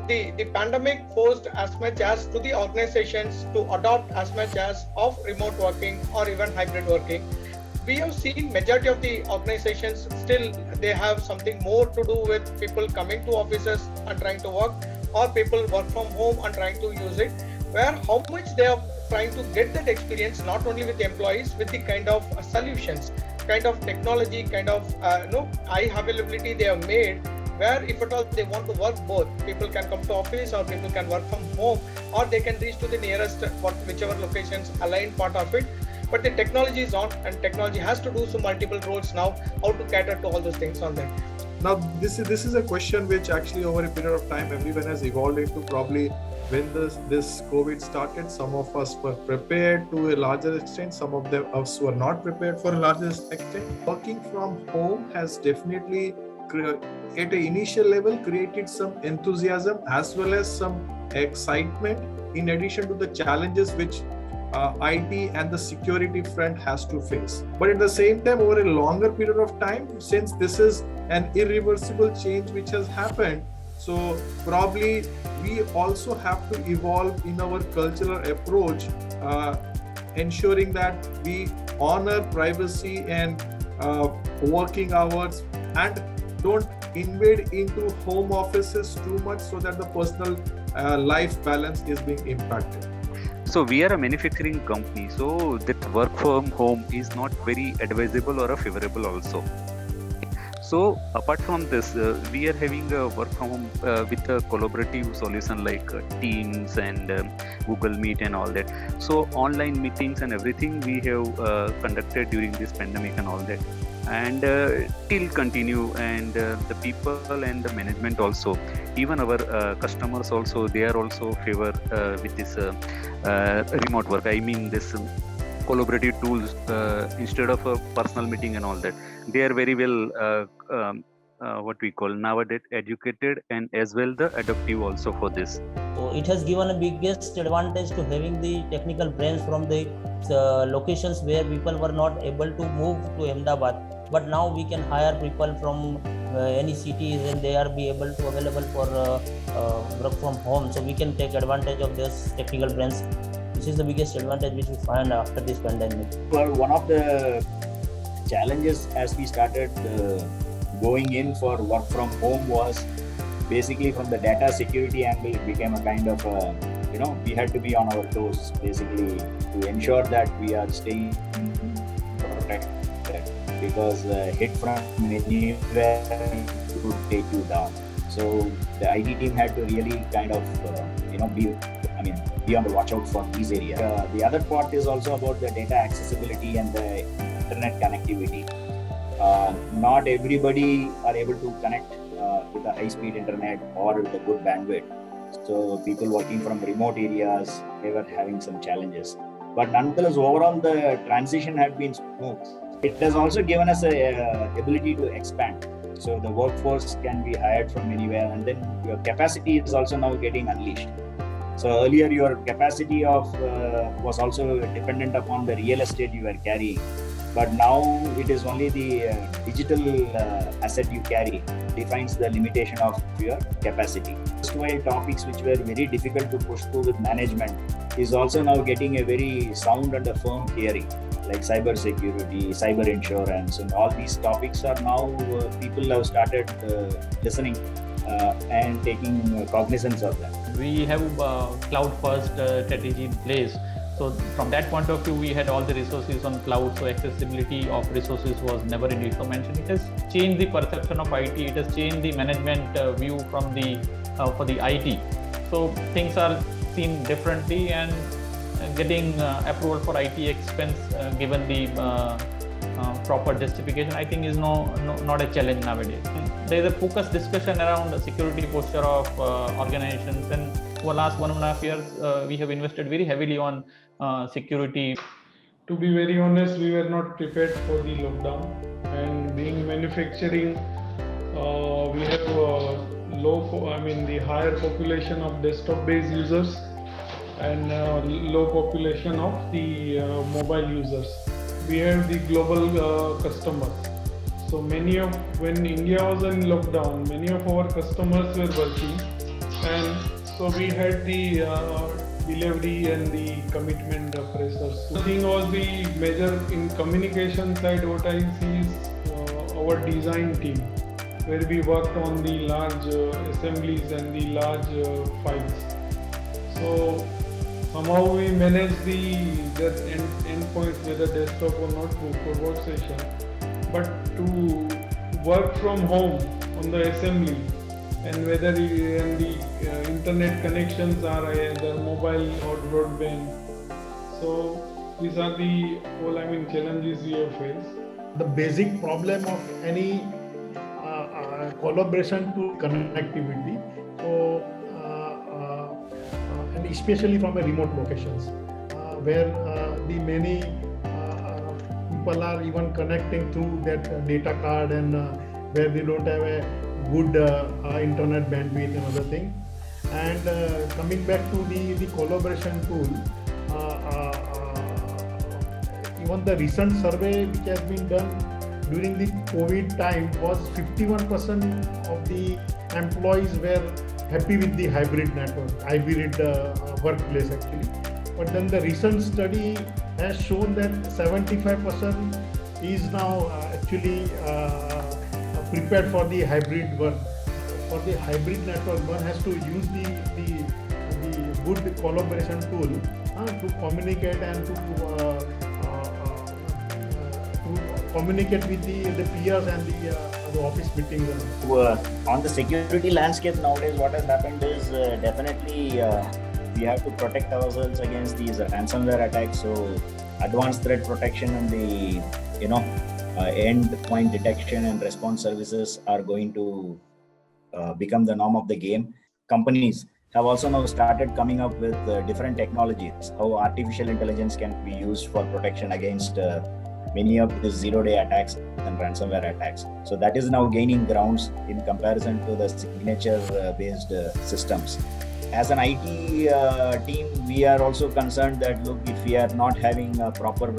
the pandemic forced as much as to the organizations to adopt as much as of remote working or even hybrid working. We have seen majority of the organizations still they have something more to do with people coming to offices and trying to work, or people work from home and trying to use it, where how much they are trying to get that experience not only with the employees, with the kind of solutions, kind of technology, kind of high availability they have made, where if at all they want to work both, people can come to office or people can work from home, or they can reach to the nearest whichever locations align part of it. But the technology is on, and technology has to do some multiple roles now, how to cater to all those things on that. Now, this is a question which actually over a period of time everyone has evolved into. Probably when this COVID started, some of us were prepared to a larger extent, some of us were not prepared for a larger extent. Working from home has definitely, at an initial level, created some enthusiasm as well as some excitement, in addition to the challenges which IT and the security front has to face. But at the same time, over a longer period of time, since this is an irreversible change which has happened, so probably we also have to evolve in our cultural approach, ensuring that we honor privacy and working hours and don't invade into home offices too much so that the personal life balance is being impacted. So we are a manufacturing company, so that work from home is not very advisable or favorable also. So apart from this, we are having a work from home with a collaborative solution like Teams and Google Meet and all that. So online meetings and everything we have conducted during this pandemic and all that, and till continue. And the people and the management also, even our customers also, they are also favor with this remote work. I mean this collaborative tools instead of a personal meeting and all that. They are very well what we call nowadays educated and as well the adaptive also for this. So it has given a biggest advantage to having the technical brains from the locations where people were not able to move to Ahmedabad. But now we can hire people from any cities and they are be able to available for work from home. So we can take advantage of this technical brains. This is the biggest advantage which we find after this pandemic. Well, one of the challenges as we started going in for work from home was basically from the data security angle. It became a kind of we had to be on our toes basically to ensure that we are staying protected, because hit from anywhere would take you down. So the IT team had to really kind of be on the watch out for these areas. The other part is also about the data accessibility and the internet connectivity. Not everybody are able to connect with a high-speed internet or with a good bandwidth. So people working from remote areas, they were having some challenges. But nonetheless, overall the transition had been smooth. It has also given us a ability to expand. So the workforce can be hired from anywhere, and then your capacity is also now getting unleashed. So earlier your capacity of was also dependent upon the real estate you were carrying, but now it is only the digital asset you carry defines the limitation of your capacity. While topics which were very difficult to push through with management is also now getting a very sound and a firm hearing, like cyber security, cyber insurance, and all these topics are now people have started listening and taking cognizance of that. We have cloud first strategy in place. So from that point of view, we had all the resources on cloud, so accessibility of resources was never an issue mentioned. It has changed the perception of IT. It has changed the management view from the for the IT. So things are seen differently, and getting approval for IT expense given the proper justification, I think is not a challenge nowadays. There is a focused discussion around the security posture of organizations, and over the last 1.5 years, we have invested very heavily on security. To be very honest, we were not prepared for the lockdown, and being manufacturing, we have the higher population of desktop-based users and low population of the mobile users. We have the global customers. So when India was in lockdown, many of our customers were working, and so we had the delivery and the commitment pressures. I think all the major in communication side, what I see is our design team, where we worked on the large assemblies and the large files. So somehow we manage that endpoint, whether desktop or notebook or workstation. But to work from home on the assembly, and whether the internet connections are either mobile or broadband. So these are the challenges we have faced. The basic problem of any collaboration to connectivity. So and especially from a remote locations, where the many people are even connecting through that data card, and where they don't have a good internet bandwidth and other thing. And coming back to the collaboration tool, even the recent survey which has been done during the COVID time was 51% of the employees were happy with the hybrid workplace actually. But then the recent study has shown that 75% is now actually prepared for the hybrid work. For the hybrid network, one has to use the good collaboration tool to communicate and to communicate with the peers and the office meetings. On the security landscape nowadays, what has happened is definitely we have to protect ourselves against these ransomware attacks. So advanced threat protection and the endpoint detection and response services are going to become the norm of the game. Companies have also now started coming up with different technologies, how artificial intelligence can be used for protection against many of the zero-day attacks and ransomware attacks. So that is now gaining grounds in comparison to the signature-based systems. As an IT team, we are also concerned that, look, if we are not having proper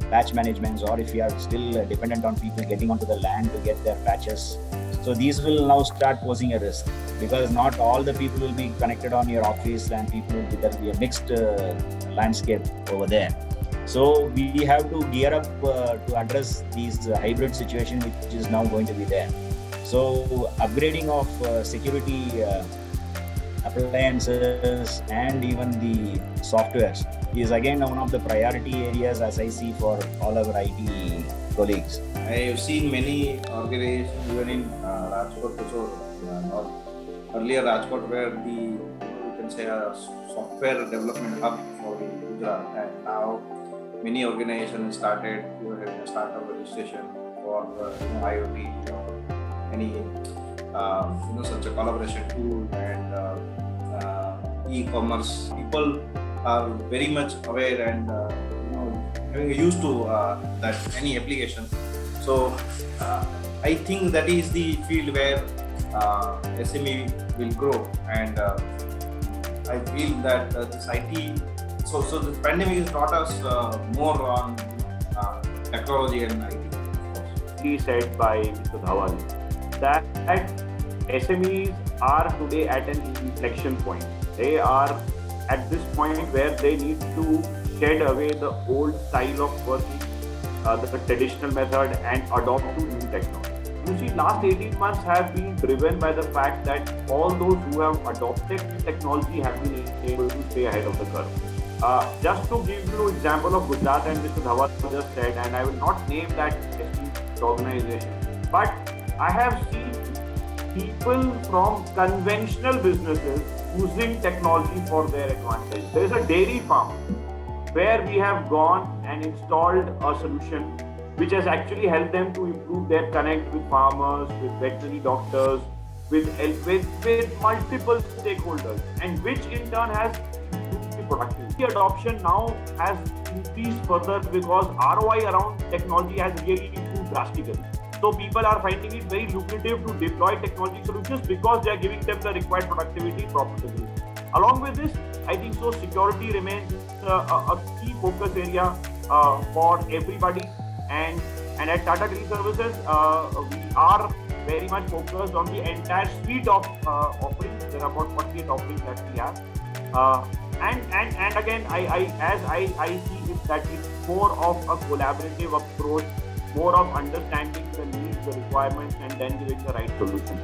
patch management, or if we are still dependent on people getting onto the LAN to get their patches, so these will now start posing a risk, because not all the people will be connected on your office, and there will be a mixed landscape over there. So we have to gear up to address these hybrid situation which is now going to be there. So upgrading of security appliances and even the softwares is again one of the priority areas, as I see, for all our IT colleagues. I have seen many organizations even in Rajkot also. Earlier Rajkot were you can say a software development hub for the Gujarat, and now many organizations started to start a registration for IoT or any such a collaboration tool, and e-commerce. People are very much aware and used to that any application. So I think that is the field where SME will grow, and I feel that this IT. So the pandemic has taught us more on technology and IT. He said by Mr. Dhawal that SMEs are today at an inflection point. They are at this point where they need to shed away the old style of working, the traditional method, and adopt to new technology. You see, last 18 months have been driven by the fact that all those who have adopted technology have been able to stay ahead of the curve. Just to give you an example of Gujarat, and Mr. Dhawal just said, and I will not name that organization, but I have seen people from conventional businesses using technology for their advantage. There is a dairy farm where we have gone and installed a solution which has actually helped them to improve their connect with farmers, with veterinary doctors, with multiple stakeholders, and which in turn has improved the productivity. The adoption now has increased further because ROI around technology has really improved drastically. So people are finding it very lucrative to deploy technology solutions because they are giving them the required productivity profitably. Along with this, I think so security remains a key focus area for everybody. And at Tata Services, we are very much focused on the entire suite of offerings. There are about 48 offerings that we have. And again, I see it that it's more of a collaborative approach, more of understanding the needs, the requirements, and then giving the right solution.